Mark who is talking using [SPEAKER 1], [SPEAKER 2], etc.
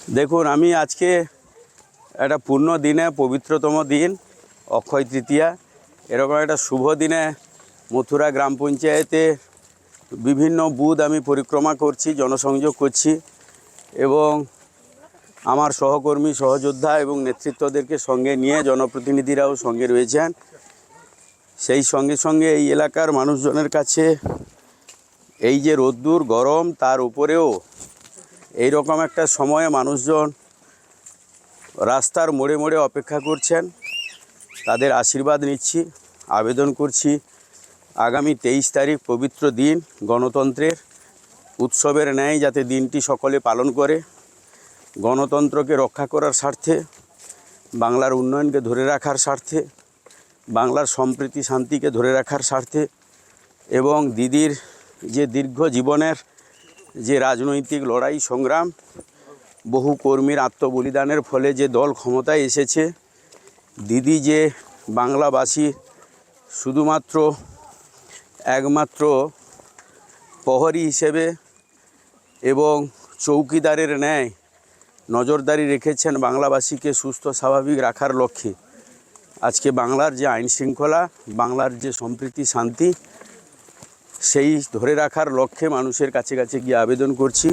[SPEAKER 1] দেখুন, আমি আজকে একটা পূর্ণ দিনে, পবিত্রতম দিন অক্ষয় তৃতীয়া, এরকম একটা শুভ দিনে মথুরা গ্রাম পঞ্চায়েতে বিভিন্ন বুথ আমি পরিক্রমা করছি, জনসংযোগ করছি এবং আমার সহকর্মী, সহযোদ্ধা এবং নেতৃত্বদেরকে সঙ্গে নিয়ে জনপ্রতিনিধিরাও সঙ্গে রয়েছেন। সেই সঙ্গে সঙ্গে এই এলাকার মানুষজনের কাছে এই যে রোদ্দুর গরম, তার উপরেও এইরকম একটা সময়ে মানুষজন রাস্তার মোড়ে মোড়ে অপেক্ষা করছেন। তাদের আশীর্বাদ নিচ্ছি, আবেদন করছি আগামী 23 তারিখ পবিত্র দিন, গণতন্ত্রের উৎসবের ন্যায় যাতে দিনটি সকলে পালন করে, গণতন্ত্রকে রক্ষা করার স্বার্থে, বাংলার উন্নয়নকে ধরে রাখার স্বার্থে, বাংলার সম্প্রীতি শান্তিকে ধরে রাখার স্বার্থে এবং দিদির যে দীর্ঘ জীবনের যে রাজনৈতিক লড়াই সংগ্রাম, বহু কর্মীর আত্মবলিদানের ফলে যে দল ক্ষমতায় এসেছে, দিদি যে বাংলাবাসী শুধুমাত্র একমাত্র প্রহরী হিসেবে এবং চৌকিদারের ন্যায় নজরদারি রেখেছেন বাংলাবাসীকে সুস্থ স্বাভাবিক রাখার লক্ষ্যে। আজকে বাংলার যে আইন শৃঙ্খলা, বাংলার যে সম্প্রীতি শান্তি, সেই ধরে রাখার লক্ষ্যে মানুষের কাছে কাছে গিয়ে আবেদন করছি।